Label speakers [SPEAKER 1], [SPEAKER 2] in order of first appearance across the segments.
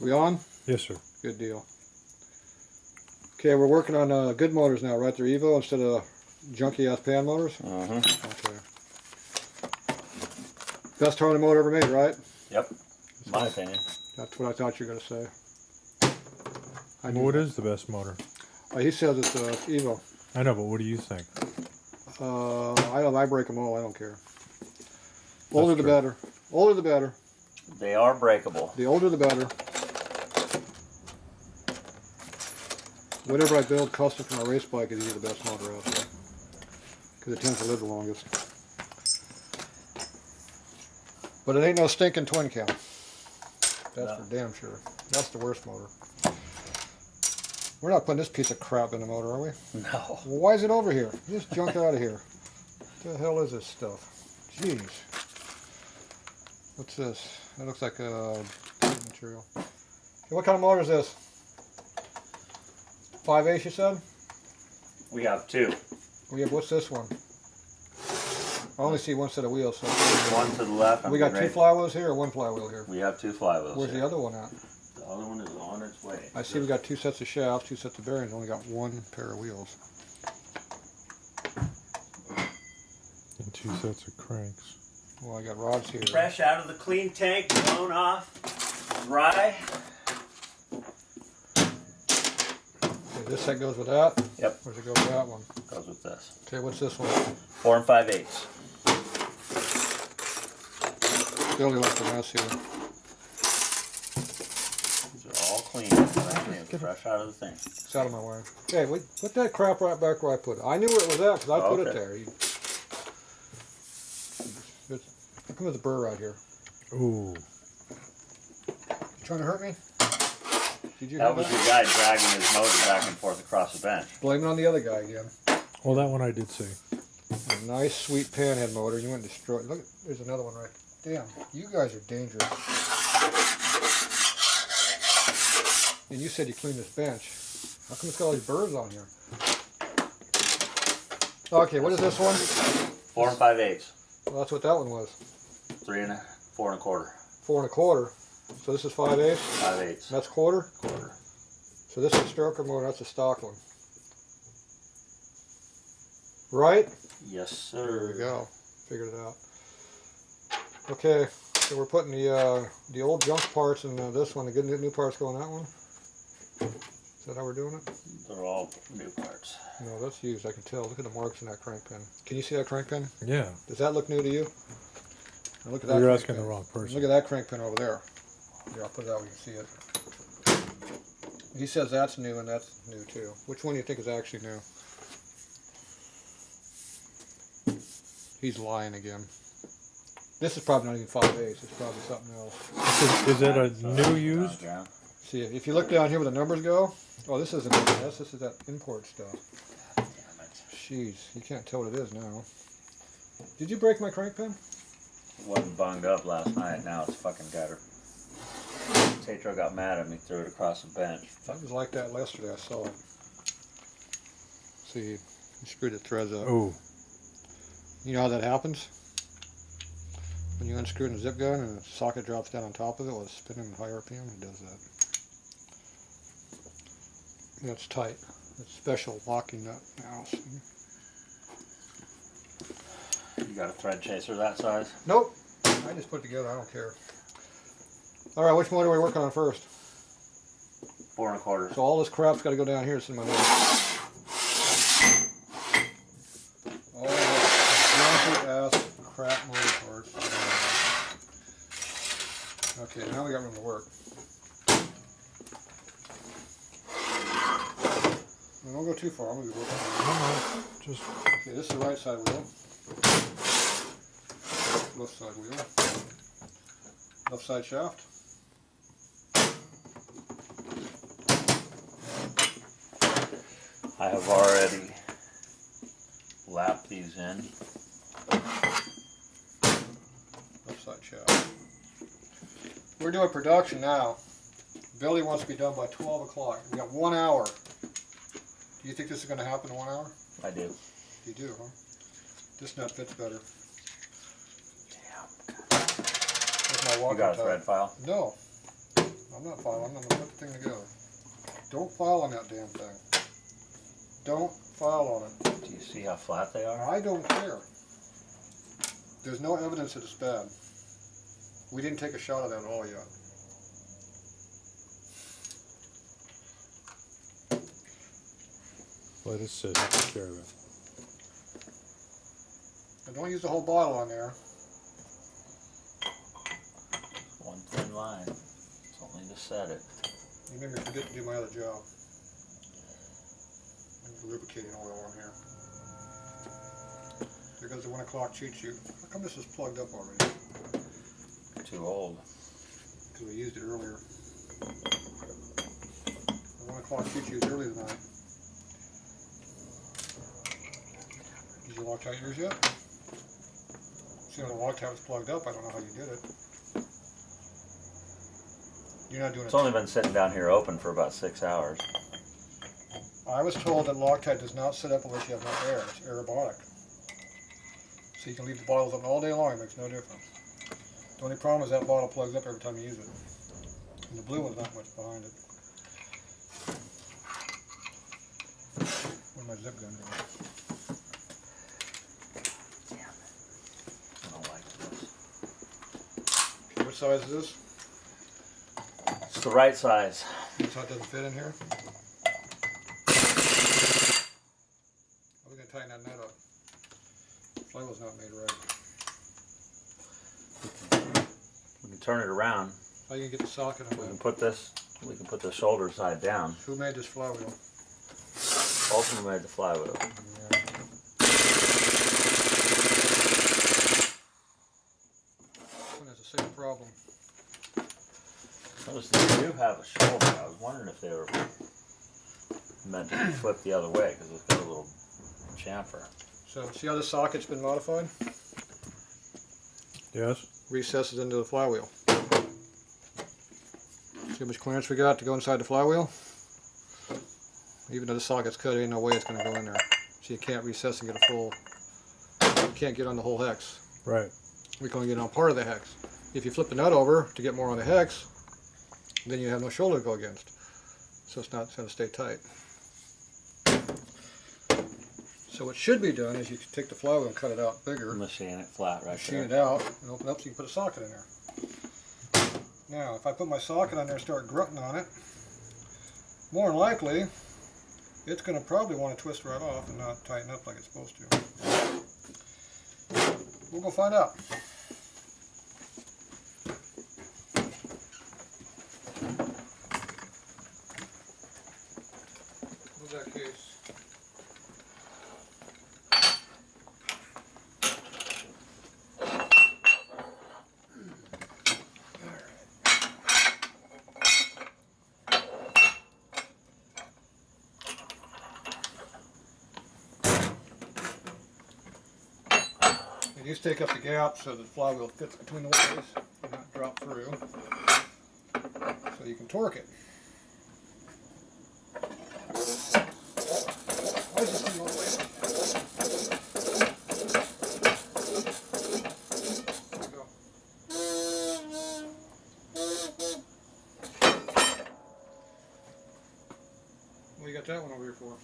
[SPEAKER 1] We on?
[SPEAKER 2] Yes, sir.
[SPEAKER 1] Good deal. Okay, we're working on good motors now, right? They're Evo instead of junky ass pan motors? Okay. Best Harley motor ever made, right?
[SPEAKER 3] Yep. My opinion.
[SPEAKER 1] That's what I thought you were going to say.
[SPEAKER 2] What is the best motor?
[SPEAKER 1] He says it's Evo.
[SPEAKER 2] I know, but what do you think?
[SPEAKER 1] I break them all. I don't care. Older the
[SPEAKER 2] true.
[SPEAKER 1] better. Older the better.
[SPEAKER 3] They are breakable.
[SPEAKER 1] The older the better. Whatever I build custom for my race bike is usually the best motor out there. Because it tends to live the longest. But it ain't no stinking twin cam. That's for damn sure. That's the worst motor. We're not putting this piece of crap in the motor, are we?
[SPEAKER 3] No.
[SPEAKER 1] Well, why is it over here? Just junk it out of here. What the hell is this stuff? Jeez. What's this? That looks like a material. Hey, what kind of motor is this? 5/8 you said?
[SPEAKER 3] We have two.
[SPEAKER 1] What's this one? I only see one set of wheels. So
[SPEAKER 3] One to the left.
[SPEAKER 1] we got two flywheels here or one flywheel here?
[SPEAKER 3] We have two flywheels.
[SPEAKER 1] Where's
[SPEAKER 3] here.
[SPEAKER 1] the other one at?
[SPEAKER 3] The other one is on its way.
[SPEAKER 1] I see we got two sets of shafts, two sets of bearings, only got one pair of wheels.
[SPEAKER 2] And two sets of cranks.
[SPEAKER 1] Well, I got rods here.
[SPEAKER 3] Fresh out of the clean tank, blown off, dry.
[SPEAKER 1] Okay, this set goes with that?
[SPEAKER 3] Yep.
[SPEAKER 1] Where's it go with that one?
[SPEAKER 3] Goes with this.
[SPEAKER 1] Okay, what's this one?
[SPEAKER 3] 4 5/8.
[SPEAKER 1] Billy left a mess here.
[SPEAKER 3] These are all clean. Brand new, fresh out of the thing.
[SPEAKER 1] It's out of my way. Okay, put that crap right back where I put it. I knew where it was at because I put it
[SPEAKER 3] Okay.
[SPEAKER 1] there. Look at the burr right here.
[SPEAKER 2] Ooh.
[SPEAKER 1] You trying to hurt me? Did you
[SPEAKER 3] That
[SPEAKER 1] have
[SPEAKER 3] was
[SPEAKER 1] that?
[SPEAKER 3] the guy dragging his motor back and forth across the bench.
[SPEAKER 1] Blame it on the other guy again.
[SPEAKER 2] Well, that one I did see.
[SPEAKER 1] A nice, sweet panhead motor. You went and destroyed. Look, there's another one right. Damn, you guys are dangerous. And you said you cleaned this bench. How come it's got all these burrs on here? Okay, what is this one?
[SPEAKER 3] 4 5/8.
[SPEAKER 1] Well, that's what that one was.
[SPEAKER 3] 4 1/4.
[SPEAKER 1] 4 1/4. So this is 5/8.
[SPEAKER 3] 5/8.
[SPEAKER 1] That's quarter.
[SPEAKER 3] Quarter.
[SPEAKER 1] So this is a stroker motor. That's a stock one. Right?
[SPEAKER 3] Yes, sir.
[SPEAKER 1] There we go. Figured it out. Okay, so we're putting the old junk parts in this one. The good new parts go in that one. Is that how we're doing it?
[SPEAKER 3] They're all new parts.
[SPEAKER 1] No, that's used. I can tell. Look at the marks in that crank pin. Can you see that crank pin?
[SPEAKER 2] Yeah.
[SPEAKER 1] Does that look new to you? Now look at that.
[SPEAKER 2] You're
[SPEAKER 1] crank
[SPEAKER 2] asking
[SPEAKER 1] pin.
[SPEAKER 2] the wrong person.
[SPEAKER 1] Look at that crank pin over there. Here, I'll put it out where you can see it. He says that's new and that's new too. Which one do you think is actually new? He's lying again. This is probably not even 5/8. It's probably something else.
[SPEAKER 2] Is it a new used?
[SPEAKER 3] Yeah.
[SPEAKER 1] See, if you look down here where the numbers go, oh, this isn't this. This is that import stuff.
[SPEAKER 3] Damn it.
[SPEAKER 1] Jeez, you can't tell what it is now. Did you break my crank pin?
[SPEAKER 3] It wasn't bunged up last night. Now it's fucking gutter. Tatro got mad at me, threw it across the bench.
[SPEAKER 1] It was like that yesterday. I saw it. See, you screwed the threads up.
[SPEAKER 2] Oh.
[SPEAKER 1] You know how that happens? When you unscrew the zip gun and the socket drops down on top of it while it's spinning at high RPM, it does that. Yeah, it's tight. It's special locking nut now. See?
[SPEAKER 3] You got a thread chaser that size?
[SPEAKER 1] Nope. I just put it together. I don't care. All right, which motor are we working on first?
[SPEAKER 3] 4 1/4.
[SPEAKER 1] So all this crap's got to go down here. It's in my motor. All this junky ass crap motor parts. Okay, now we got room to work. Don't go too far. I'm going to be working.
[SPEAKER 2] Just.
[SPEAKER 1] Okay, this is the right side wheel. Left side wheel. Left side shaft.
[SPEAKER 3] I have already lapped these in.
[SPEAKER 1] Left side shaft. We're doing production now. Billy wants to be done by 12 o'clock. We got 1 hour. Do you think this is going to happen in 1 hour?
[SPEAKER 3] I do.
[SPEAKER 1] You do, huh? This nut fits better.
[SPEAKER 3] Damn.
[SPEAKER 1] That's my
[SPEAKER 3] You
[SPEAKER 1] walking
[SPEAKER 3] got a
[SPEAKER 1] type.
[SPEAKER 3] thread file?
[SPEAKER 1] No. I'm not filing. I'm going to put the thing together. Don't file on that damn thing. Don't file on it.
[SPEAKER 3] Do you see how flat they are?
[SPEAKER 1] I don't care. There's no evidence that it's bad. We didn't take a shot of that at all yet.
[SPEAKER 2] Let it sit. Take care of it.
[SPEAKER 1] And don't use the whole bottle on there.
[SPEAKER 3] One thin line. It's only to set it.
[SPEAKER 1] You made me forget to do my other job. Lubricating oil on here. There goes the 1 o'clock cheat sheet. How come this is plugged up already?
[SPEAKER 3] Too old.
[SPEAKER 1] Because we used it earlier. The 1 o'clock cheat sheet was early tonight. Did you Loctite yours yet? See, when the Loctite was plugged up, I don't know how you did it. You're not doing
[SPEAKER 3] It's
[SPEAKER 1] it.
[SPEAKER 3] only been sitting down here open for about 6 hours.
[SPEAKER 1] I was told that Loctite does not sit up unless you have no air. It's aerobotic. So you can leave the bottles open all day long. It makes no difference. The only problem is that bottle plugs up every time you use it. And the blue one's not much behind it. Where's my zip gun going?
[SPEAKER 3] Damn it. I don't like this.
[SPEAKER 1] What size is this?
[SPEAKER 3] It's the right size.
[SPEAKER 1] So it doesn't fit in here? We're going to tighten that nut up. The flywheel's not made right.
[SPEAKER 3] We can turn it around.
[SPEAKER 1] How you get the socket on
[SPEAKER 3] We can
[SPEAKER 1] that?
[SPEAKER 3] put this. We can put the shoulder side down.
[SPEAKER 1] Who made this flywheel?
[SPEAKER 3] Ultima made the flywheel.
[SPEAKER 1] This one has the same problem.
[SPEAKER 3] Notice they do have a shoulder. I was wondering if they were meant to be flipped the other way because it's got a little chamfer.
[SPEAKER 1] So, see how the socket's been modified?
[SPEAKER 2] Yes?
[SPEAKER 1] Recesses into the flywheel. See how much clearance we got to go inside the flywheel? Even though the socket's cut, there ain't no way it's going to go in there. So you can't recess and get a full, you can't get on the whole hex.
[SPEAKER 2] Right.
[SPEAKER 1] We can only get on part of the hex. If you flip the nut over to get more on the hex, then you have no shoulder to go against. So it's not going to stay tight. So what should be done is you can take the flywheel and cut it out bigger.
[SPEAKER 3] Machine it flat right
[SPEAKER 1] Machine
[SPEAKER 3] there.
[SPEAKER 1] it out and open it up so you can put a socket in there. Now, if I put my socket on there and start grunting on it, more than likely, it's going to probably want to twist right off and not tighten up like it's supposed to. We'll go find out. What's that case? You just take up the gap so the flywheel fits between the ways and not drop through, so you can torque it. Why is this thing all the way up? There we go. What do you got that one over here for?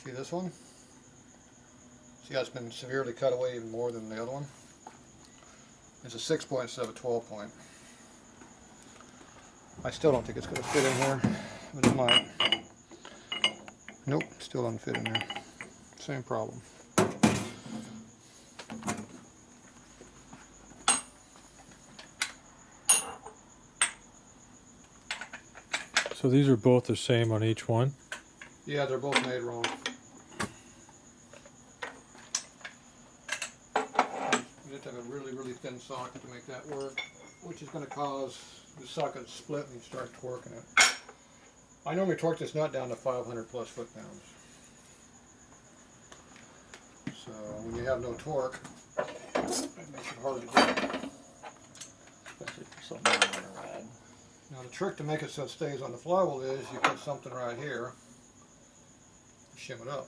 [SPEAKER 1] See this one? See how it's been severely cut away even more than the other one? It's a 6-point instead of a 12-point. I still don't think it's going to fit in here, but it might. Nope, still doesn't fit in there. Same problem.
[SPEAKER 2] So these are both the same on each one?
[SPEAKER 1] Yeah, they're both made wrong. You have to have a really, really thin socket to make that work, which is going to cause the socket to split when you start torquing it. I normally torque this nut down to 500 plus foot-pounds. So when you have no torque, it makes it hard to do.
[SPEAKER 3] Especially for something on a ride.
[SPEAKER 1] Now the trick to make it so it stays on the flywheel is you put something right here, shim it up.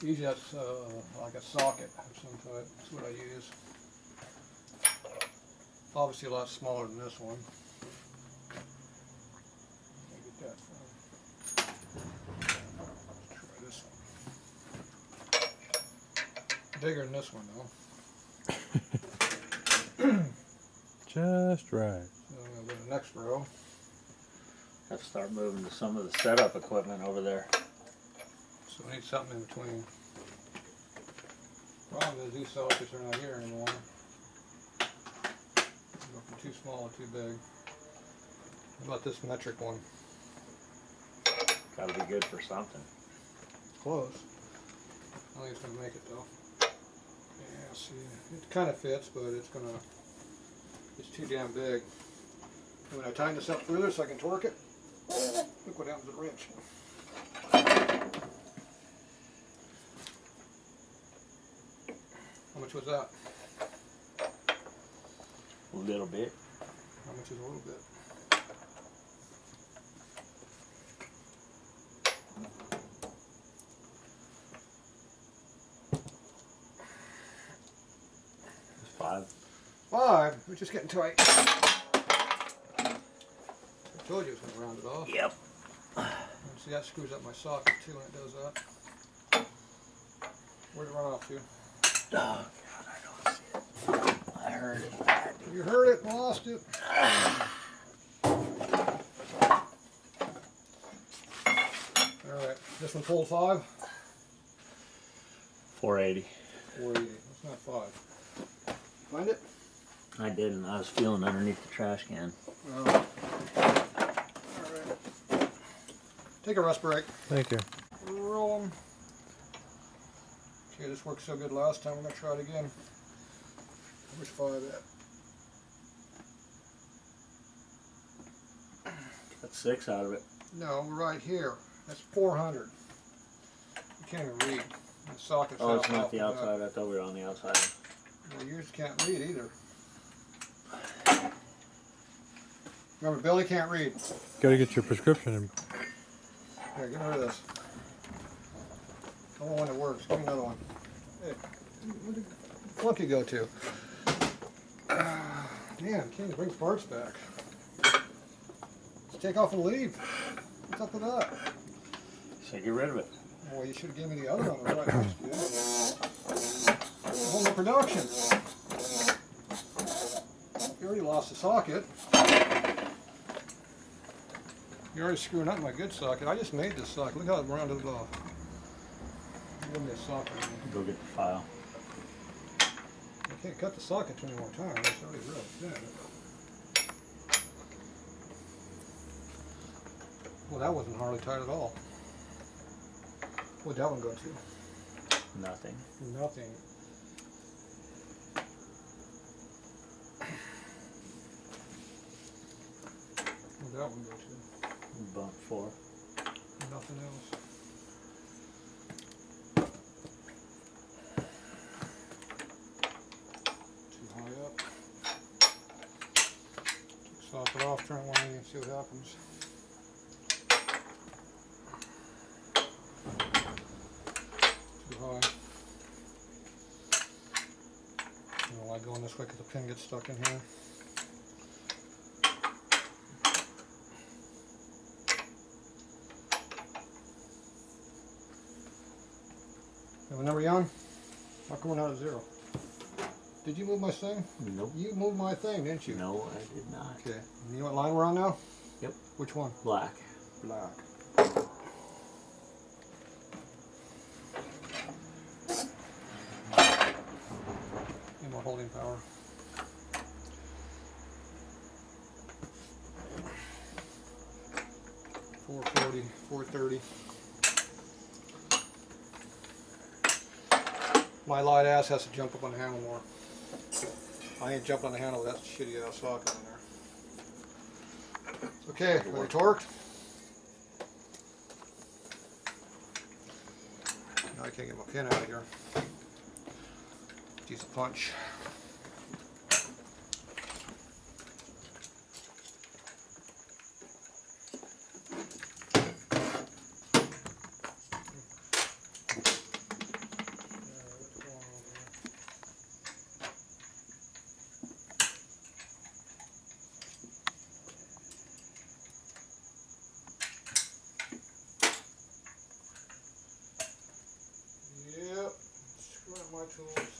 [SPEAKER 1] Usually that's like a socket of some type. That's what I use. Obviously a lot smaller than this one. Let me get that from. Let's try this one. Bigger than this one though.
[SPEAKER 2] Just right.
[SPEAKER 1] So I'm going to go to the next row.
[SPEAKER 3] Have to start moving to some of the setup equipment over there.
[SPEAKER 1] So I need something in between. Problem is these sockets are not here anymore. Go from too small to too big. How about this metric one?
[SPEAKER 3] Gotta be good for something.
[SPEAKER 1] It's close. I don't think it's going to make it though. Yeah, see, it kind of fits, but it's too damn big. And when I tighten this up further so I can torque it, look what happens with the wrench. How much was that?
[SPEAKER 3] A little bit.
[SPEAKER 1] How much is a little bit?
[SPEAKER 3] It's 5.
[SPEAKER 1] 5. We're just getting tight. I told you it was going to round it off.
[SPEAKER 3] Yep.
[SPEAKER 1] And see, that screws up my socket too when it does that. Where'd it run off to?
[SPEAKER 3] Oh God, I don't see it. I heard it.
[SPEAKER 1] You heard it, lost it. Alright, this one pulled 5?
[SPEAKER 3] 480.
[SPEAKER 1] 480. That's not 5. Find it?
[SPEAKER 3] I didn't. I was feeling underneath the trash can.
[SPEAKER 1] Alright. Take a rest break.
[SPEAKER 2] Thank you.
[SPEAKER 1] Roll them. Okay, this worked so good last time. We're going to try it again. Where's 5 at?
[SPEAKER 3] That's 6 out of it.
[SPEAKER 1] No, we're right here. That's 400. You can't even read. The socket's
[SPEAKER 3] Oh,
[SPEAKER 1] out
[SPEAKER 3] it's not
[SPEAKER 1] off
[SPEAKER 3] the
[SPEAKER 1] back.
[SPEAKER 3] outside. I thought we were on the outside.
[SPEAKER 1] Well, yours can't read either. Remember, Billy can't read.
[SPEAKER 2] Gotta get your prescription in.
[SPEAKER 1] Here, get rid of this. I want one that works. Give me another one. Hey, where'd the flunky go to? Man, can't even bring parts back. Just take off and leave. What's up with that?
[SPEAKER 3] So get rid of it.
[SPEAKER 1] Boy, you should have given me the other one. Right next to you. Whole new production. You already lost the socket. You're already screwing up my good socket. I just made this socket. Look how it rounded it off. Give me a socket.
[SPEAKER 3] Go get the file.
[SPEAKER 1] I can't cut the socket 20 more times. It's already real thin. Well, that wasn't hardly tight at all. What'd that one go to?
[SPEAKER 3] Nothing.
[SPEAKER 1] Nothing. What'd that one go to?
[SPEAKER 3] Bump 4.
[SPEAKER 1] Nothing else. Too high up. Socket off, turn one and see what happens. Too high. I don't like going this way because the pin gets stuck in here. Whenever you're on, how come we're not at 0? Did you move my thing?
[SPEAKER 3] Nope.
[SPEAKER 1] You moved my thing, didn't you?
[SPEAKER 3] No, I did not.
[SPEAKER 1] Okay. You know what line we're on now?
[SPEAKER 3] Yep.
[SPEAKER 1] Which one?
[SPEAKER 3] Black.
[SPEAKER 1] Black. Need more holding power. $440, $430. My light ass has to jump up on the handle more. I ain't jumping on the handle with that shitty ass socket in there. Okay, are we torqued? Now I can't get my pin out of here. Use a punch. Yep, screw up my tools.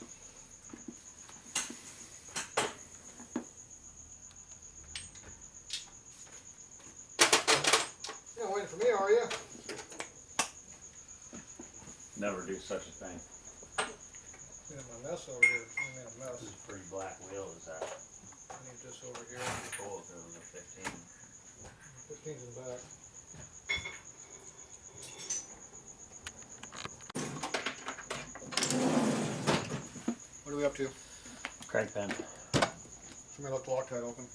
[SPEAKER 1] You're not waiting for me, are you?
[SPEAKER 3] Never do such a thing.
[SPEAKER 1] Made my mess over here. I made a mess.
[SPEAKER 3] This is a pretty black wheel, is that?
[SPEAKER 1] I need this over here.
[SPEAKER 3] Cool, if it was a 15.
[SPEAKER 1] 15's in the back. What are we up to?
[SPEAKER 3] Crank pin.
[SPEAKER 1] Somebody left the Loctite open.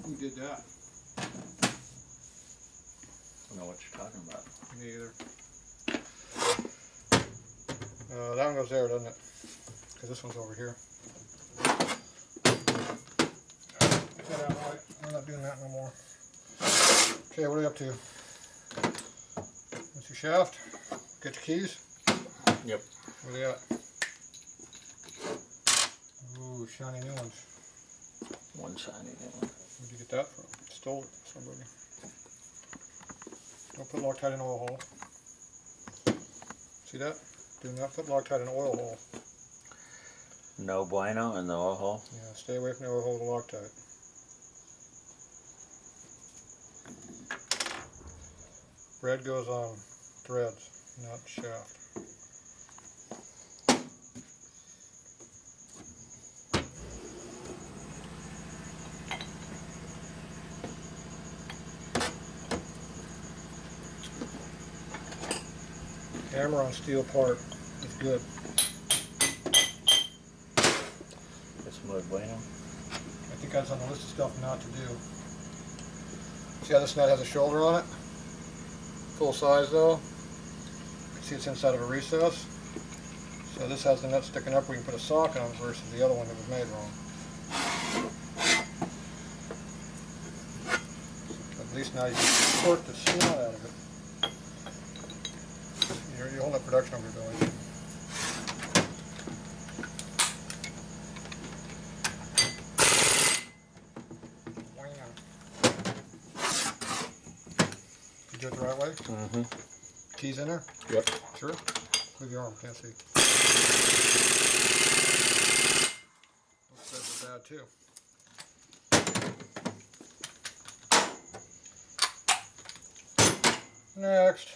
[SPEAKER 1] Who did that?
[SPEAKER 3] I don't know what you're talking about.
[SPEAKER 1] Me either. That one goes there, doesn't it? Because this one's over here. Get out right. I'm not doing that no more. Okay, what are we up to? That's your shaft. Get your keys.
[SPEAKER 3] Yep.
[SPEAKER 1] Where they at? Ooh, shiny new ones.
[SPEAKER 3] One shiny new one.
[SPEAKER 1] Where'd you get that from? Stole it from somebody. Don't put Loctite in oil hole. See that? Do not put Loctite in oil hole.
[SPEAKER 3] No bueno in the oil hole.
[SPEAKER 1] Yeah, stay away from the oil hole with Loctite. Bread goes on threads, not shaft. Hammer on steel part is good.
[SPEAKER 3] It's muy bueno.
[SPEAKER 1] I think that's on the list of stuff not to do. See how this nut has a shoulder on it? Full size though. See it's inside of a recess. So this has the nut sticking up where you can put a socket on it versus the other one that was made wrong. At least now you can torque the snot out of it. You're holding up production number going. You do it the right way?
[SPEAKER 3] Mm-hmm.
[SPEAKER 1] Keys in there?
[SPEAKER 3] Yep.
[SPEAKER 1] Sure? Move your arm, can't see. Looks like it's bad too. Next.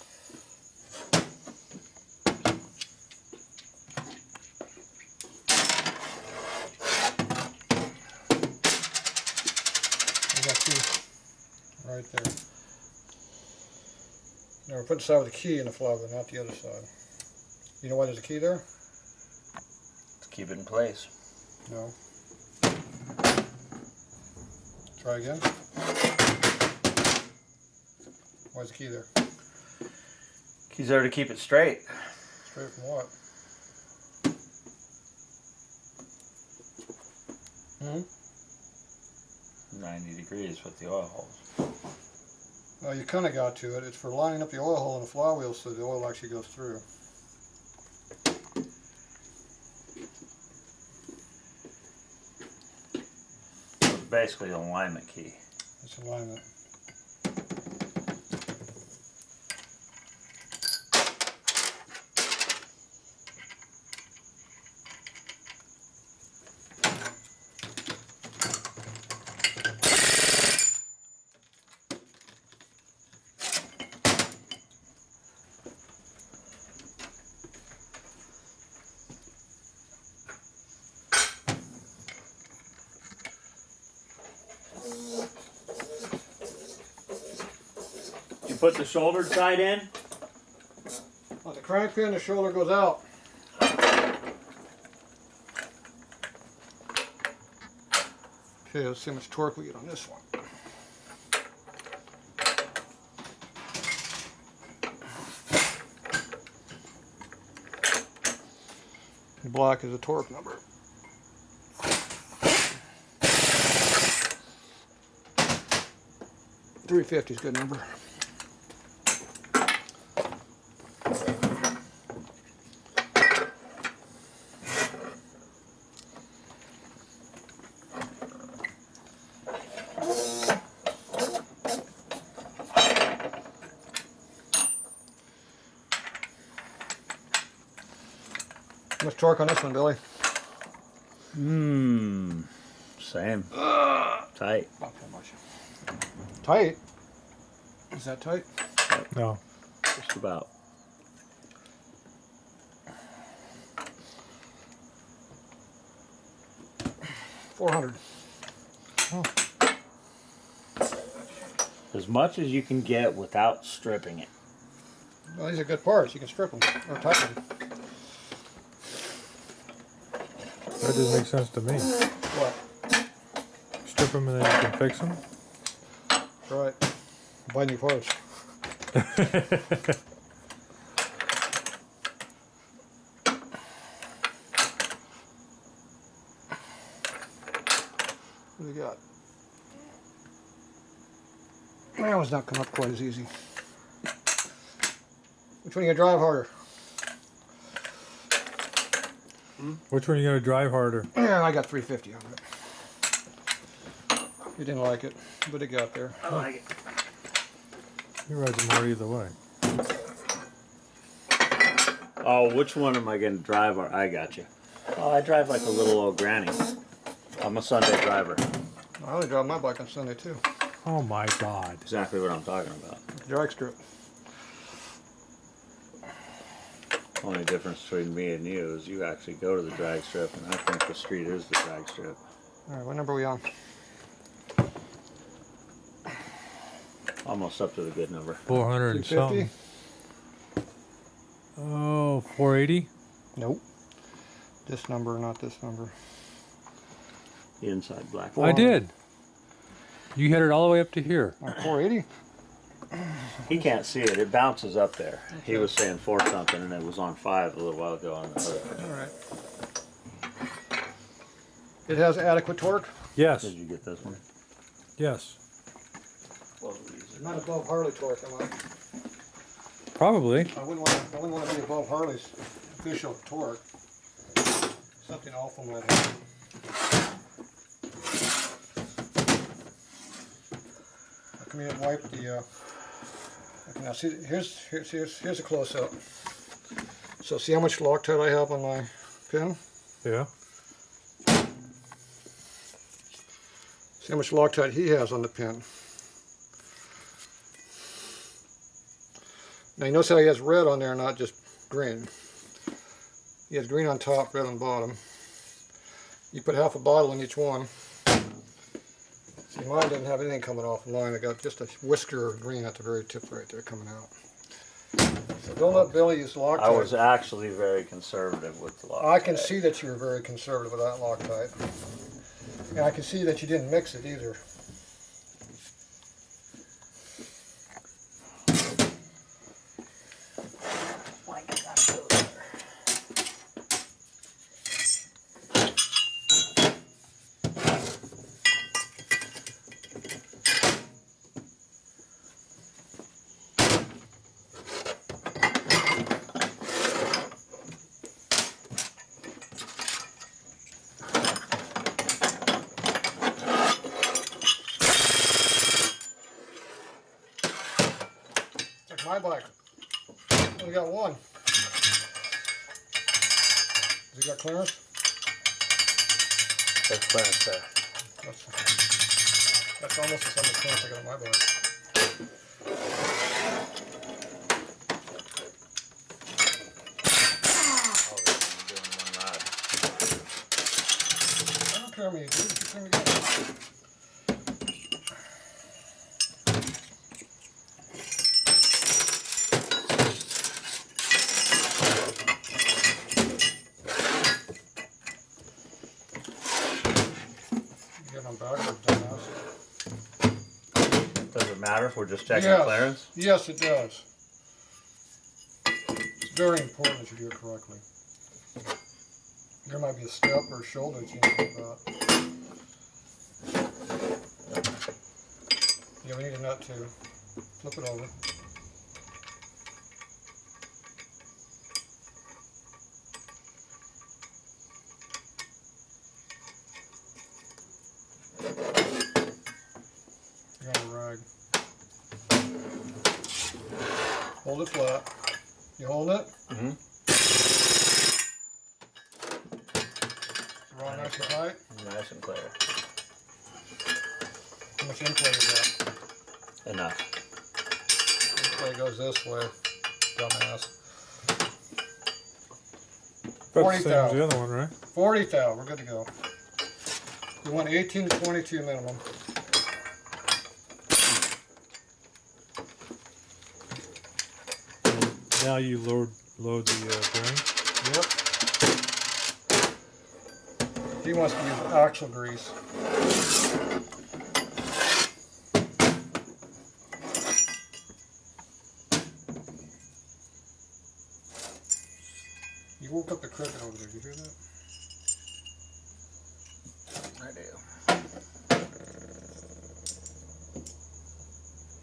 [SPEAKER 1] We got two right there. Now we're putting the side with the key in the flywheel, not the other side. You know why there's a key there?
[SPEAKER 3] To keep it in place.
[SPEAKER 1] No. Try again. Why's the key there?
[SPEAKER 3] Key's there to keep it straight.
[SPEAKER 1] Straight from what? Hmm?
[SPEAKER 3] 90 degrees with the oil holes.
[SPEAKER 1] Well, you kind of got to it. It's for lining up the oil hole in the flywheel so the oil actually goes through.
[SPEAKER 3] So it's basically an alignment key.
[SPEAKER 1] It's alignment.
[SPEAKER 3] You put the shouldered side in?
[SPEAKER 1] On the crank pin, the shoulder goes out. Okay, let's see how much torque we get on this one. Black is a torque number. .350 is a good number. How much torque on this one, Billy?
[SPEAKER 3] Same. Tight.
[SPEAKER 1] Not that much. Tight? Is that tight?
[SPEAKER 2] No.
[SPEAKER 3] Just about.
[SPEAKER 1] $400.
[SPEAKER 3] As much as you can get without stripping it.
[SPEAKER 1] Well, these are good parts. You can strip them or tighten them.
[SPEAKER 2] That doesn't make sense to me.
[SPEAKER 1] What?
[SPEAKER 2] Strip them and then you can fix them?
[SPEAKER 1] Right. Buy new parts. What do we got? That one's not come up quite as easy. Which one are you gonna drive harder?
[SPEAKER 2] Which one are you going to drive harder?
[SPEAKER 1] Yeah, I got 350 on it. You didn't like it, but it got there.
[SPEAKER 3] I like it.
[SPEAKER 2] You ride them hard either way.
[SPEAKER 3] Oh, which one am I going to drive? I got you. Oh, I drive like a little old granny. I'm a Sunday driver.
[SPEAKER 1] I only drive my bike on Sunday too.
[SPEAKER 2] Oh my God.
[SPEAKER 3] Exactly what I'm talking about.
[SPEAKER 1] Drag strip.
[SPEAKER 3] Only difference between me and you is you actually go to the drag strip, and I think the street is the drag strip.
[SPEAKER 1] All right, what number are we on?
[SPEAKER 3] Almost up to the good number.
[SPEAKER 2] 400 and
[SPEAKER 1] 250?
[SPEAKER 2] something. Oh, 480?
[SPEAKER 1] Nope. This number, not this number.
[SPEAKER 3] The inside black.
[SPEAKER 2] I did. You hit it all the way up to here.
[SPEAKER 1] 480?
[SPEAKER 3] He can't see it. It bounces up there. He was saying 4 something, and it was on 5 a little while ago on the other.
[SPEAKER 1] All right. It has adequate torque?
[SPEAKER 2] Yes.
[SPEAKER 3] Did you get this one?
[SPEAKER 2] Yes.
[SPEAKER 1] Not above Harley torque, am I?
[SPEAKER 2] Probably.
[SPEAKER 1] I wouldn't want to be above Harley's official torque. Something awful might happen. Come here and wipe the. Okay, now see, here's a close up. So see how much Loctite I have on my pin?
[SPEAKER 2] Yeah.
[SPEAKER 1] See how much Loctite he has on the pin. Now you notice how he has red on there, not just green. He has green on top, red on bottom. You put half a bottle in each one. See, mine didn't have anything coming off of mine. I got just a whisker of green at the very tip right there coming out. So don't let Billy use Loctite.
[SPEAKER 3] I was actually very conservative with the Loctite.
[SPEAKER 1] I can see that you were very conservative with that Loctite. And I can see that you didn't mix it either. My bike. We got one. Has he got clearance?
[SPEAKER 3] That's clearance there.
[SPEAKER 1] That's almost the same clearance I got on my bike.
[SPEAKER 3] Oh, we're doing one ride.
[SPEAKER 1] I don't care how many you do. Just bring it together.
[SPEAKER 3] Does it matter if we're just checking
[SPEAKER 1] Yes.
[SPEAKER 3] clearance?
[SPEAKER 1] Yes, it does. It's very important that you do it correctly. There might be a step or a shoulder that you need to think about. Yeah, we need a nut too. Flip it over. Got a rag. Hold it flat. You hold it?
[SPEAKER 3] Mm-hmm.
[SPEAKER 1] Raw nice and tight.
[SPEAKER 3] Nice and clear.
[SPEAKER 1] How much inplay is that?
[SPEAKER 3] Enough.
[SPEAKER 1] Inplay goes this way. Dumbass.
[SPEAKER 2] About the same
[SPEAKER 1] 40
[SPEAKER 2] as the other one, right?
[SPEAKER 1] 40 thou. We're good to go. We want 18 to 22 minimum.
[SPEAKER 2] Now you load the bearing.
[SPEAKER 1] Yep. He wants to use axle grease. You woke up the cricket over there. Did you hear that?
[SPEAKER 3] I do.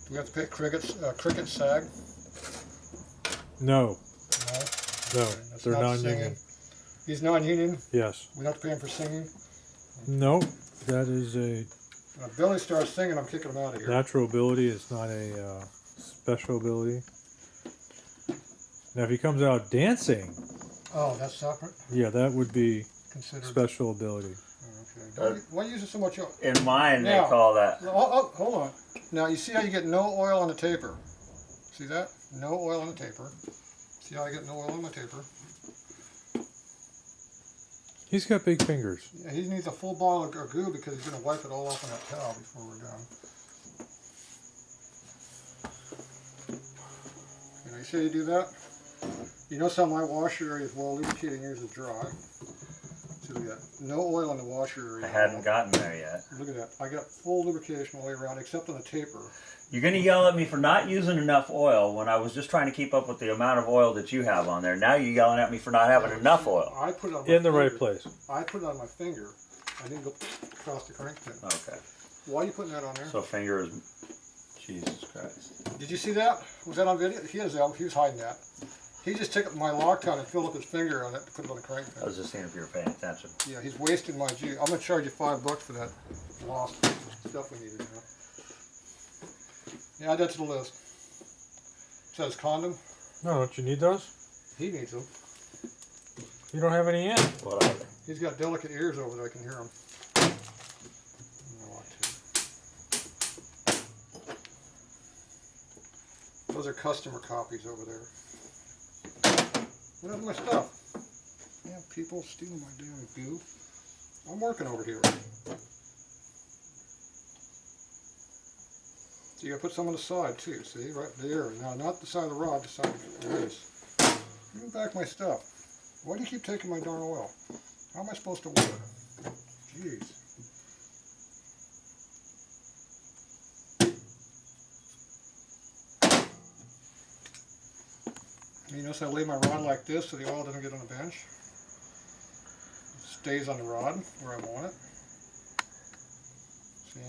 [SPEAKER 1] Do we have to pick cricket sag?
[SPEAKER 2] No,
[SPEAKER 1] No.
[SPEAKER 2] no,
[SPEAKER 1] That's
[SPEAKER 2] they're
[SPEAKER 1] not
[SPEAKER 2] non-union.
[SPEAKER 1] singing. He's non-union.
[SPEAKER 2] Yes.
[SPEAKER 1] We don't have to pay him for singing.
[SPEAKER 2] No, that is a
[SPEAKER 1] When Billy starts singing, I'm kicking him out of here.
[SPEAKER 2] natural ability. It's not a special ability. Now, if he comes out dancing,
[SPEAKER 1] Oh, that's separate.
[SPEAKER 2] yeah, that would be
[SPEAKER 1] Considered.
[SPEAKER 2] special ability.
[SPEAKER 1] Okay. Why use it so much oil?
[SPEAKER 3] In mine, they
[SPEAKER 1] Now-
[SPEAKER 3] call that.
[SPEAKER 1] Oh, hold on. Now you see how you get no oil on the taper? See that? No oil on the taper. See how I get no oil on my taper?
[SPEAKER 2] He's got big fingers.
[SPEAKER 1] Yeah, he needs a full bottle of goo because he's going to wipe it all off on that towel before we're done. Can I say you do that? You notice how my washer area is well lubricated and yours is dry. So we got no oil on the washer area.
[SPEAKER 3] I hadn't gotten there yet.
[SPEAKER 1] Look at that. I got full lubrication all the way around except on the taper.
[SPEAKER 3] You're going to yell at me for not using enough oil when I was just trying to keep up with the amount of oil that you have on there. Now you're yelling at me for not having enough oil.
[SPEAKER 1] I put it on my
[SPEAKER 2] In the right
[SPEAKER 1] finger.
[SPEAKER 2] place.
[SPEAKER 1] I put it on my finger. I didn't go across the crank pin.
[SPEAKER 3] Okay.
[SPEAKER 1] Why are you putting that on there?
[SPEAKER 3] So finger is... Jesus Christ.
[SPEAKER 1] Did you see that? Was that on video? He was hiding that. He just took my Loctite and filled up his finger on it to put it on the crank
[SPEAKER 3] I
[SPEAKER 1] pin.
[SPEAKER 3] was just seeing if you were paying attention.
[SPEAKER 1] Yeah, he's wasting my G. I'm going to charge you $5 for that lost stuff we needed now. Yeah, add that to the list. Says condom.
[SPEAKER 2] No, don't you need those?
[SPEAKER 1] He needs them.
[SPEAKER 2] You don't have any in.
[SPEAKER 3] What are they?
[SPEAKER 1] He's got delicate ears over there. I can hear him. Those are customer copies over there. What happened to my stuff? Yeah, people stealing my damn goo. I'm working over here. So you gotta put some on the side too, see? Right there. Now, not the side of the rod, the side of the base. Give me back my stuff. Why do you keep taking my darn oil? How am I supposed to work? Jeez. You notice I lay my rod like this so the oil doesn't get on the bench. It stays on the rod where I want it. See?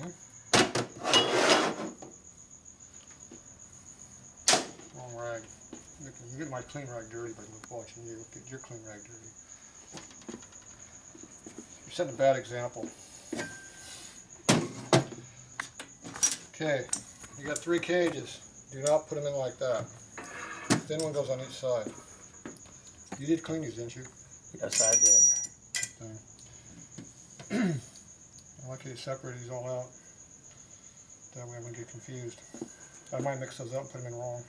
[SPEAKER 1] Wrong rag. You get my clean rag dirty by watching you. Get your clean rag dirty. You're setting a bad example. Okay, you got 3 cages. Do not put them in like that. Thin one goes on each side. You did clean these, didn't you?
[SPEAKER 3] Yes, I did.
[SPEAKER 1] I like how you separate these all out. That way I wouldn't get confused. I might mix those up and put them in wrong.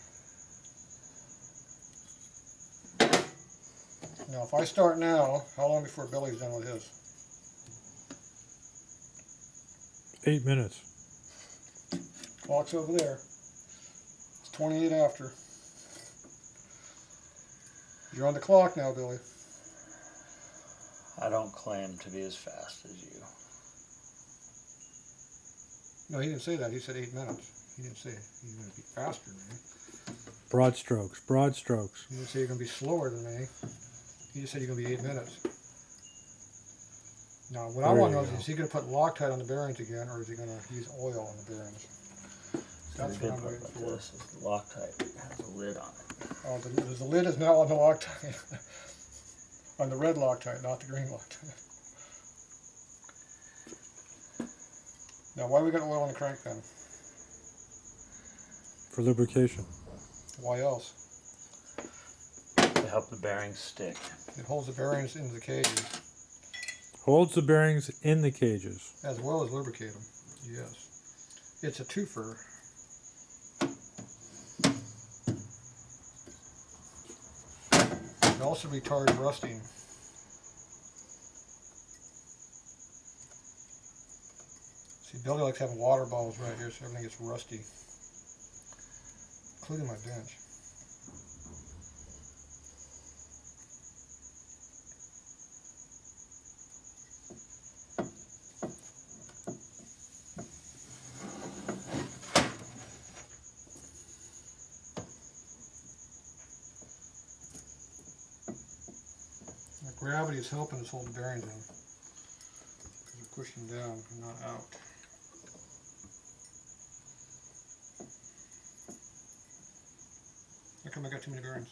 [SPEAKER 1] Now, if I start now, how long before Billy's done with his?
[SPEAKER 2] 8 minutes.
[SPEAKER 1] Clock's over there. It's 28 after. You're on the clock now, Billy.
[SPEAKER 3] I don't claim to be as fast as you.
[SPEAKER 1] No, he didn't say that. He said 8 minutes. He didn't say he's going to be faster than me.
[SPEAKER 2] Broad strokes, broad strokes.
[SPEAKER 1] He didn't say you're going to be slower than me. He just said you're going to be 8 minutes. Now, what I
[SPEAKER 2] There
[SPEAKER 1] want
[SPEAKER 2] you
[SPEAKER 1] to know
[SPEAKER 2] go.
[SPEAKER 1] is he going to put Loctite on the bearings again, or is he going to use oil on the bearings? That's
[SPEAKER 3] The
[SPEAKER 1] what I'm
[SPEAKER 3] good part
[SPEAKER 1] waiting
[SPEAKER 3] about
[SPEAKER 1] for.
[SPEAKER 3] this is the Loctite has a lid on it.
[SPEAKER 1] Oh, the lid is now on the Loctite. On the red Loctite, not the green Loctite. Now, why we got oil on the crank then?
[SPEAKER 2] For lubrication.
[SPEAKER 1] Why else?
[SPEAKER 3] To help the bearings stick.
[SPEAKER 1] It holds the bearings into the cages,
[SPEAKER 2] Holds the bearings in the cages.
[SPEAKER 1] as well as lubricate them. Yes. It's a twofer. It also retards rusting. See, Billy likes having water bottles right here so everything gets rusty, including my bench. The gravity is helping us hold the bearings in because we're pushing down, not out. How come I got too many bearings?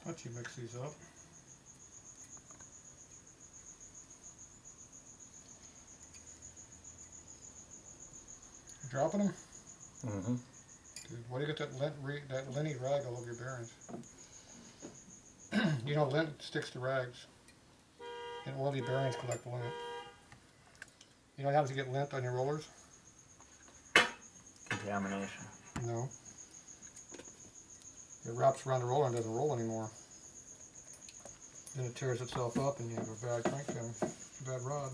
[SPEAKER 1] Let you mix these up. You dropping them?
[SPEAKER 3] Mm-hmm.
[SPEAKER 1] Dude, why do you got that linty rag all over your bearings? You know, lint sticks to rags, and oily bearings collect lint. You know what happens if you get lint on your rollers?
[SPEAKER 3] Contamination.
[SPEAKER 1] No. It wraps around the roller and doesn't roll anymore. Then it tears itself up and you have a bad crank pin, a bad rod.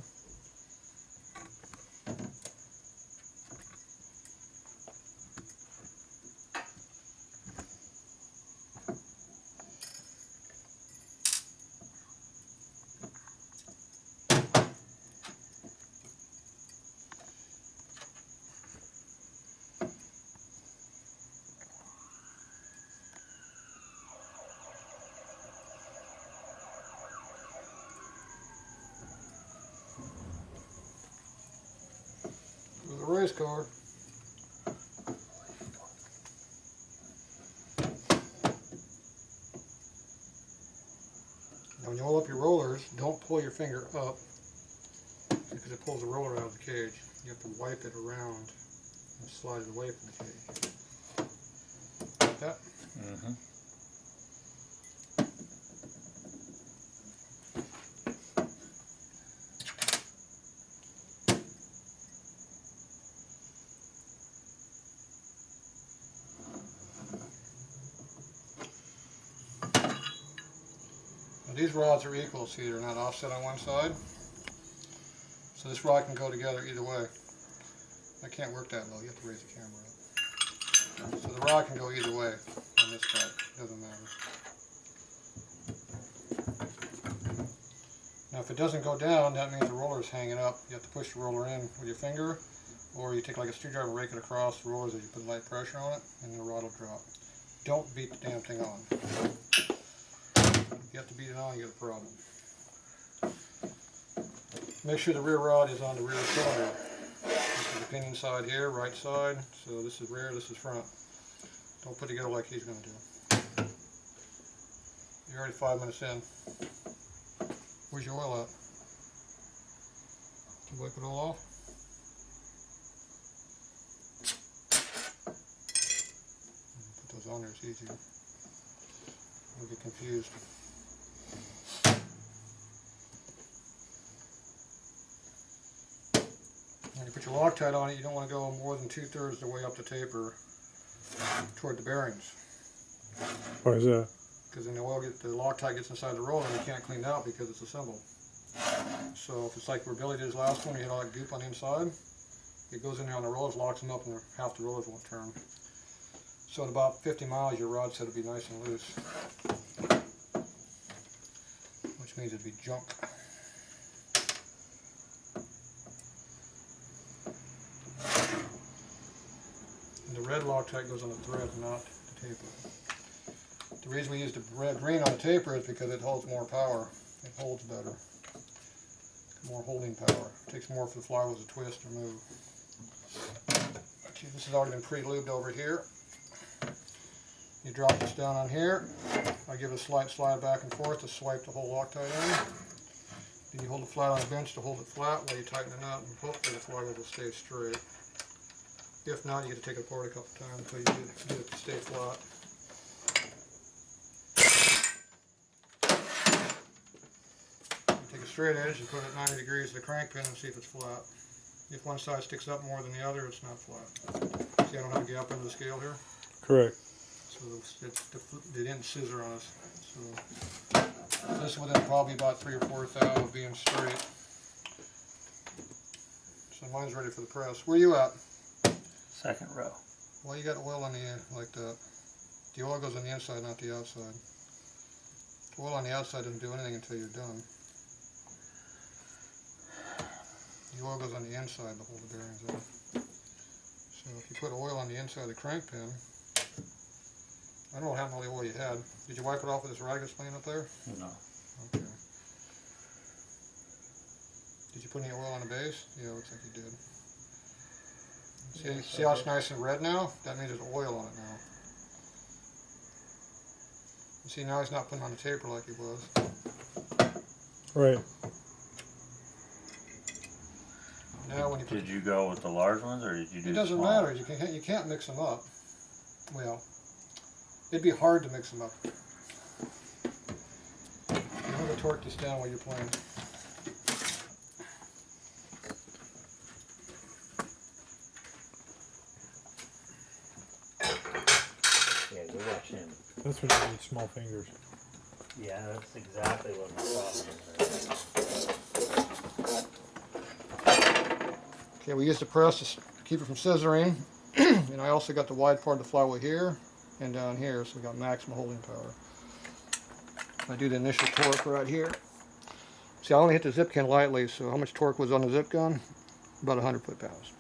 [SPEAKER 1] With a race car. Now when you oil up your rollers, don't pull your finger up because it pulls the roller out of the cage. You have to wipe it around and slide it away from the cage. Like that.
[SPEAKER 3] Mm-hmm.
[SPEAKER 1] Now these rods are equal, see they're not offset on one side. So this rod can go together either way. I can't work that low, you have to raise the camera up. So the rod can go either way on this side, doesn't matter. Now if it doesn't go down, that means the roller is hanging up. You have to push the roller in with your finger, or you take like a screwdriver, rake it across the rollers as you put light pressure on it, and the rod will drop. Don't beat the damn thing on. If you have to beat it on, you got a problem. Make sure the rear rod is on the rear cylinder. This is the pinion side here, right side. So this is rear, this is front. Don't put it together like he's going to do. You're already 5 minutes in. Where's your oil at? Can you wipe it all off? Put those on there, it's easier. You'll get confused. When you put your Loctite on it, you don't want to go more than 2/3 of the way up the taper toward the bearings.
[SPEAKER 2] Why is that?
[SPEAKER 1] Because then the Loctite gets inside the roller and you can't clean it out because it's assembled. So if it's like where Billy did his last one, you had all that goop on the inside, it goes in there on the rollers, locks them up, and half the rollers won't turn. So at about 50 miles, your rod set will be nice and loose. just means it'd be junk. And the red Loctite goes on the thread, not the taper. The reason we use the red green on the taper is because it holds more power. It holds better. More holding power. It takes more for the flywheel to twist or move. Okay, this has already been pre-lubed over here. You drop this down on here. I give it a slight slide back and forth to swipe the whole Loctite in. Then you hold it flat on the bench to hold it flat while you tighten it up, and hopefully the flywheel will stay straight. If not, you get to take it apart a couple times until you get it to stay flat. You take a straight edge and put it at 90 degrees to the crank pin and see if it's flat. If one side sticks up more than the other, it's not flat. See, I don't have a gap under the scale here.
[SPEAKER 2] Correct.
[SPEAKER 1] So they didn't scissor on us. So this is within probably about 3 or 4 thou of being straight. So mine's ready for the press. Where are you at?
[SPEAKER 3] Second row.
[SPEAKER 1] Well, you got oil on the end like that. The oil goes on the inside, not the outside. The oil on the outside doesn't do anything until you're done. The oil goes on the inside to hold the bearings in. So if you put oil on the inside of the crank pin, I don't know what happened to all the oil you had. Did you wipe it off with this rag that's laying up there?
[SPEAKER 3] No.
[SPEAKER 1] Okay. Did you put any oil on the base? Yeah, looks like you did. See how it's nice and red now? That means there's oil on it now. You see, now he's not putting on the taper like he was.
[SPEAKER 2] Right.
[SPEAKER 1] Now when you put
[SPEAKER 3] Did you go with the large ones, or did you do
[SPEAKER 1] it doesn't
[SPEAKER 3] small
[SPEAKER 1] matter.
[SPEAKER 3] ones?
[SPEAKER 1] You can't mix them up. Well, it'd be hard to mix them up. I'm going to torque this down while you're playing.
[SPEAKER 3] Yeah, you watch him.
[SPEAKER 2] That's when you need small fingers.
[SPEAKER 3] Yeah, that's exactly what my problem is.
[SPEAKER 1] Okay, we use the press to keep it from scissoring. And I also got the wide part of the flywheel here and down here, so we got maximum holding power. I do the initial torque right here. See, I only hit the zip gun lightly, so how much torque was on the zip gun? About 100 foot-pounds.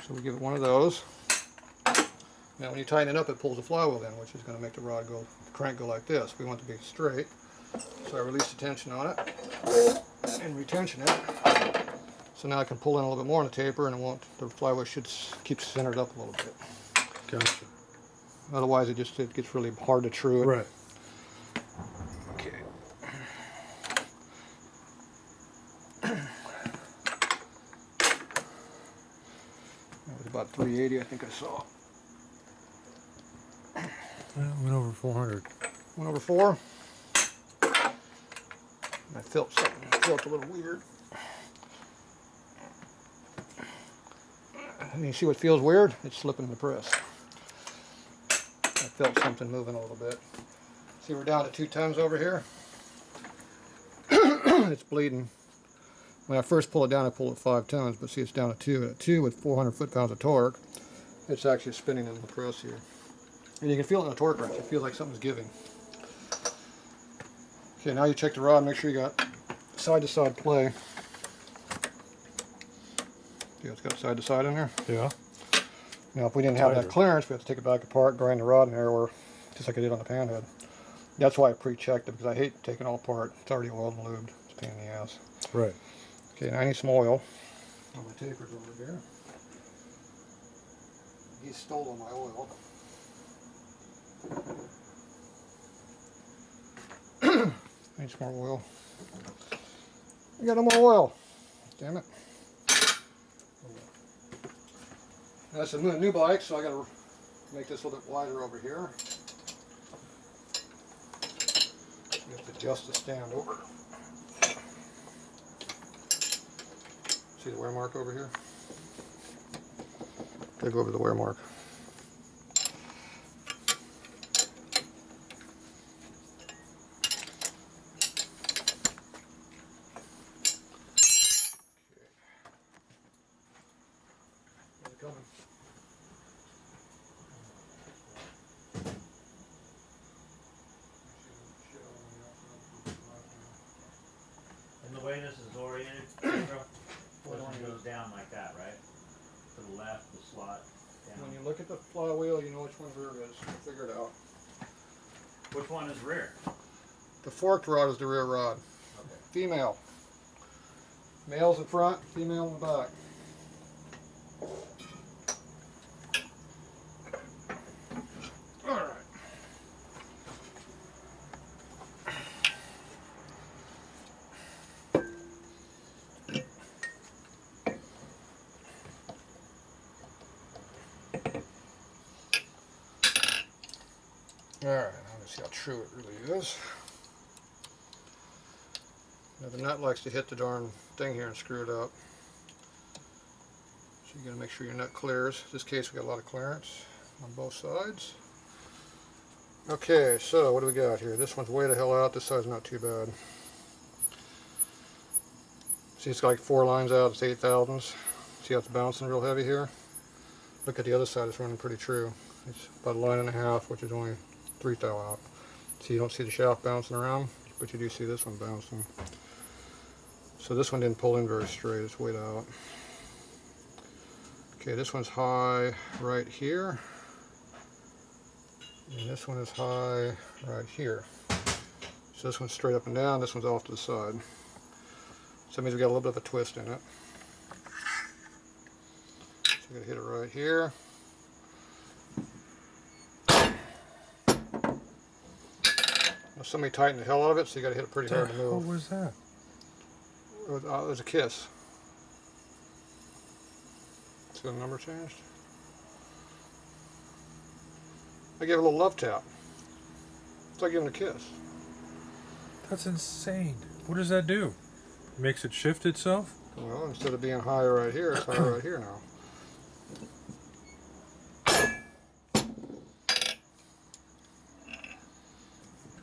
[SPEAKER 1] So we give it one of those. Now when you tighten it up, it pulls the flywheel in, which is going to make the rod go, the crank go like this. We want it to be straight. So I release the tension on it and retension it. So now I can pull in a little bit more on the taper, and the flywheel should keep centered up a little bit.
[SPEAKER 2] Gotcha.
[SPEAKER 1] Otherwise it gets really hard to true it.
[SPEAKER 2] Right.
[SPEAKER 1] Okay. That was about 380, I think I saw.
[SPEAKER 2] Went over 400.
[SPEAKER 1] Went over 4. I felt something. It felt a little weird. And you see what feels weird? It's slipping in the press. I felt something moving a little bit. See, we're down to 2 tons over here. It's bleeding. When I first pull it down, I pull it 5 tons, but see, it's down to 2. At 2 with 400 foot-pounds of torque, it's actually spinning in the press here. And you can feel it in the torque wrench. It feels like something's giving. Okay, now you check the rod, make sure you got side-to-side play. Yeah, it's got side-to-side in there.
[SPEAKER 2] Yeah.
[SPEAKER 1] Now, if we didn't have that clearance, we have to take it back apart, grind the rod in there, or just like I did on the panhead. That's why I pre-checked it, because I hate taking it all apart. It's already oiled and lubed. It's a pain in the ass.
[SPEAKER 2] Right.
[SPEAKER 1] Okay, now I need some oil. Oh, my taper's over here. He stole all my oil. I need some more oil. I got no more oil. Damn it. That's a new bike, so I got to make this a little bit wider over here. You have to adjust the stand over. See the wear mark over here? Gotta go over the wear mark. Coming. look at the flywheel, you know which one rear is. Figure it out.
[SPEAKER 3] Which one is rear?
[SPEAKER 1] The forked rod is the rear rod.
[SPEAKER 3] Okay.
[SPEAKER 1] Female. Male's in front, female in the back. Alright. Alright, let's see how true it really is. Now the nut likes to hit the darn thing here and screw it up. So you gotta make sure your nut clears. In this case we got a lot of clearance on both sides. Okay, so what do we got here? This one's way the hell out, this side's not too bad. See, it's got like 4 lines out, it's 8,000s. See how it's bouncing real heavy here? Look at the other side, it's running pretty true. It's about 1.5 lines, which is only 3 thou out. So you don't see the shaft bouncing around, but you do see this one bouncing. So this one didn't pull in very straight, it's way out. Okay, this one's high right here. And this one is high right here. So this one's straight up and down, this one's off to the side. So that means we got a little bit of a twist in it. So I'm going to hit it right here. Now somebody tightened the hell out of it, so you got to hit it pretty hard to move.
[SPEAKER 2] What was that?
[SPEAKER 1] It was a kiss. See the number changed? I gave it a little love tap. It's like giving a kiss.
[SPEAKER 2] That's insane. What does that do? Makes it shift itself?
[SPEAKER 1] Well, instead of being high right here, it's high right here now.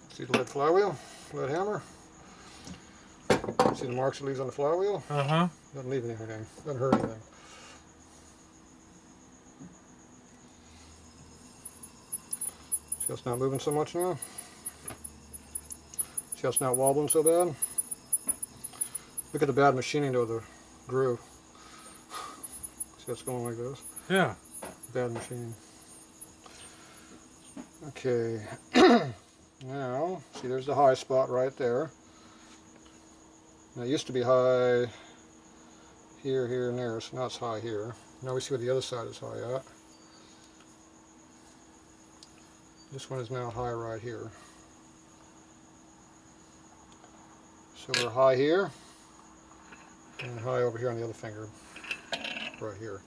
[SPEAKER 1] See the lead flywheel? Lead hammer? See the marks it leaves on the flywheel?
[SPEAKER 2] Uh-huh.
[SPEAKER 1] Doesn't leave anything. Doesn't hurt anything. See how it's not moving so much now? See how it's not wobbling so bad? Look at the bad machining to the groove. See how it's going like this?
[SPEAKER 2] Yeah.
[SPEAKER 1] Bad machining. Okay. Now, see there's the high spot right there. Now it used to be high here, here, and there, so now it's high here. Now we see what the other side is high at. This one is now high right here. So we're high here, and high over here on the other finger, right here.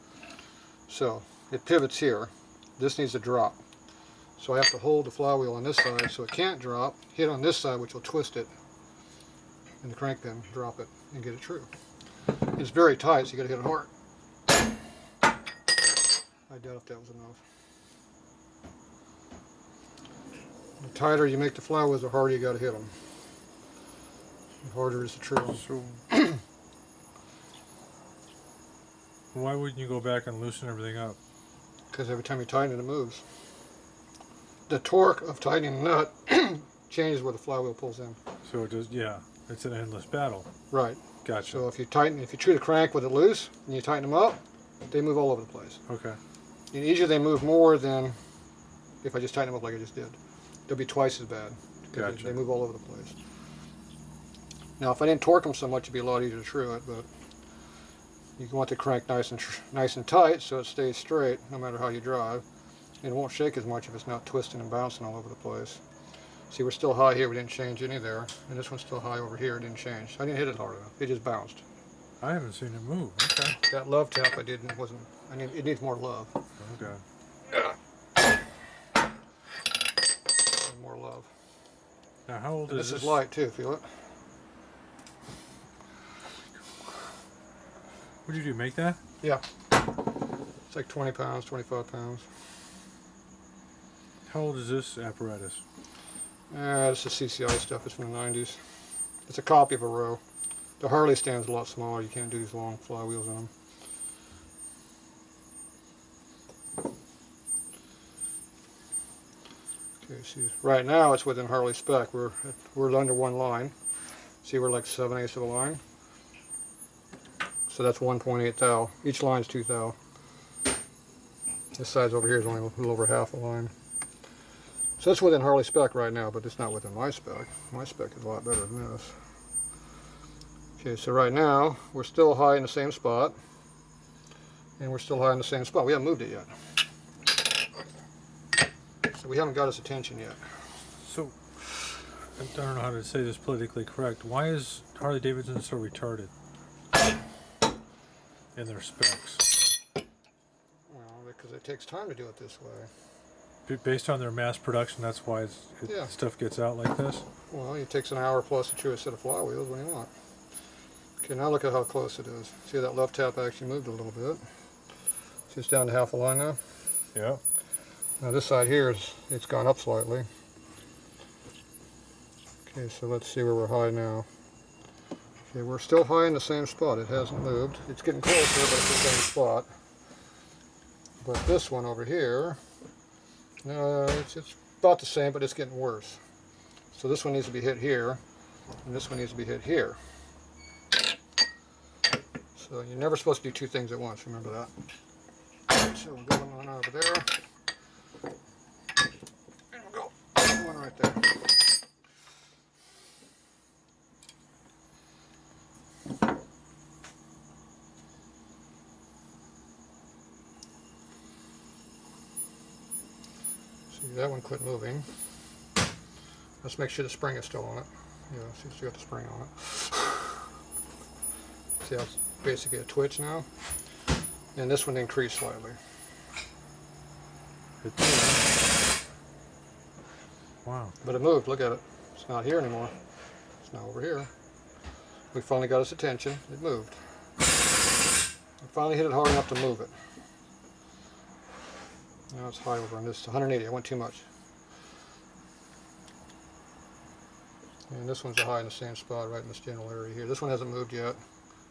[SPEAKER 1] So it pivots here. This needs to drop. So I have to hold the flywheel on this side so it can't drop, hit on this side which will twist it, and the crank pin, drop it, and get it true. It's very tight, so you gotta hit it hard. I doubt if that was enough. The tighter you make the flywheels, the harder you gotta hit them. The harder is the true one.
[SPEAKER 2] So why wouldn't you go back and loosen everything up?
[SPEAKER 1] Because every time you tighten it, it moves. The torque of tightening the nut changes where the flywheel pulls in.
[SPEAKER 2] So it does, yeah. It's an endless battle.
[SPEAKER 1] Right.
[SPEAKER 2] Gotcha.
[SPEAKER 1] So if you treat a crank with it loose and you tighten them up, they move all over the place.
[SPEAKER 2] Okay.
[SPEAKER 1] And usually they move more than if I just tighten them up like I just did. They'll be twice as bad because
[SPEAKER 2] Gotcha.
[SPEAKER 1] they move all over the place. Now if I didn't torque them so much, it'd be a lot easier to true it, but you want the crank nice and tight so it stays straight no matter how you drive. And it won't shake as much if it's not twisting and bouncing all over the place. See, we're still high here, we didn't change any there. And this one's still high over here, it didn't change. I didn't hit it hard enough, it just bounced.
[SPEAKER 2] I haven't seen it move. Okay.
[SPEAKER 1] That love tap I did it needs more love.
[SPEAKER 2] Okay.
[SPEAKER 1] More love.
[SPEAKER 2] Now how old
[SPEAKER 1] And
[SPEAKER 2] is
[SPEAKER 1] this
[SPEAKER 2] this?
[SPEAKER 1] is light too, feel it?
[SPEAKER 2] What did you do, make that?
[SPEAKER 1] Yeah. It's like 20 pounds, 25 pounds.
[SPEAKER 2] How old is this apparatus?
[SPEAKER 1] This is CCI stuff, it's from the 90s. It's a copy of a row. The Harley stand's a lot smaller, you can't do these long flywheels in them. Okay, see, right now it's within Harley spec. We're under 1 line. See, we're like 7/8 of a line. So that's 1.8 thou. Each line's 2 thou. This side's over here is only a little over half a line. So it's within Harley spec right now, but it's not within my spec. My spec is a lot better than this. Okay, so right now we're still high in the same spot, and we're still high in the same spot. We haven't moved it yet. So we haven't got his attention yet.
[SPEAKER 2] So, I don't know how to say this politically correct. Why is Harley Davidson so retarded in their specs?
[SPEAKER 1] Well, because it takes time to do it this way.
[SPEAKER 2] Based on their mass production, that's why
[SPEAKER 1] Yeah.
[SPEAKER 2] stuff gets out like this?
[SPEAKER 1] Well, it takes an hour plus to chew a set of flywheels. What do you want? Okay, now look at how close it is. See, that left tap actually moved a little bit. See, it's down to half a line now.
[SPEAKER 2] Yeah.
[SPEAKER 1] Now this side here it's gone up slightly. Okay, so let's see where we're high now. Okay, we're still high in the same spot. It hasn't moved. It's getting closer, but it's the same spot. But this one over here, it's about the same, but it's getting worse. So this one needs to be hit here, and this one needs to be hit here. So you're never supposed to do two things at once, remember that. So we'll go one over there, and we'll go one right there. See, that one quit moving. Let's make sure the spring is still on it. Yeah, see, it's got the spring on it. See how it's basically a twitch now? And this one increased slightly.
[SPEAKER 2] Wow.
[SPEAKER 1] But it moved, look at it. It's not here anymore. It's now over here. We finally got its attention. It moved. We finally hit it hard enough to move it. Now it's high over on this. 180. I went too much. And this one's high in the same spot, right in this general area here. This one hasn't moved yet.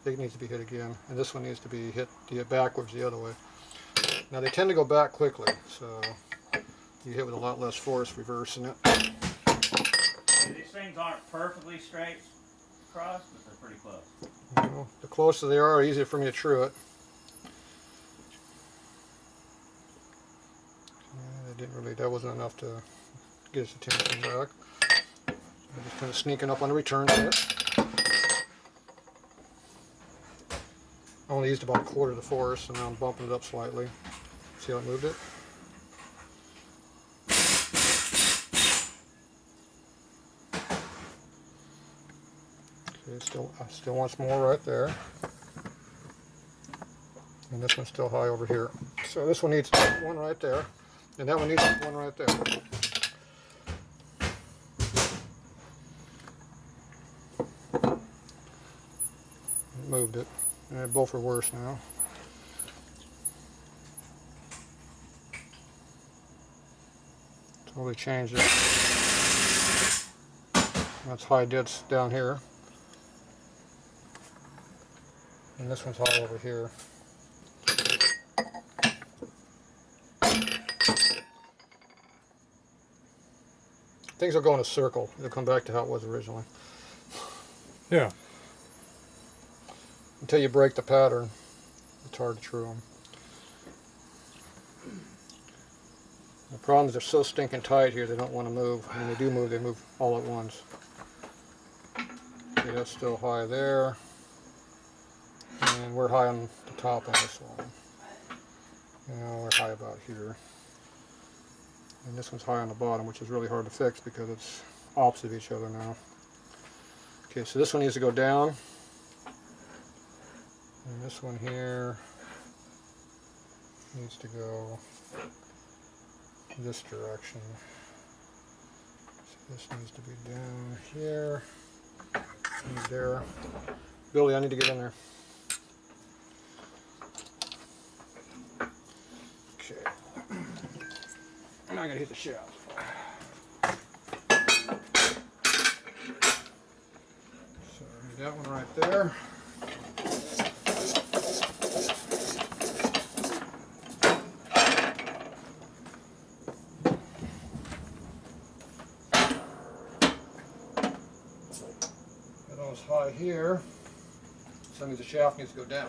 [SPEAKER 1] It needs to be hit again. And this one needs to be hit backwards the other way. Now they tend to go back quickly, so you hit with a lot less force reversing it.
[SPEAKER 4] These things aren't perfectly straight across, but they're pretty close.
[SPEAKER 1] You know, the closer they are, the easier for me to true it. That wasn't enough to get his attention back. I'm just kind of sneaking up on the return bit. I only used about a quarter of the force, and now I'm bumping it up slightly. See how I moved it? Okay, still wants more right there. And this one's still high over here. So this one needs one right there, and that one needs one right there. Moved it. And both are worse now. Totally changed it. That's high ditch down here. And this one's high over here. Things will go in a circle. They'll come back to how it was originally.
[SPEAKER 2] Yeah.
[SPEAKER 1] Until you break the pattern, it's hard to true them. The problem is they're so stinking tight here, they don't want to move. When they do move, they move all at once. Okay, that's still high there. And we're high on the top on this one. Now we're high about here. And this one's high on the bottom, which is really hard to fix because it's opposite of each other now. Okay, so this one needs to go down. And this one here needs to go this direction. So this needs to be down here and there. Billy, I need to get in there. Okay. Now I gotta hit the shaft. So that one right there. High here, so that means the shaft needs to go down.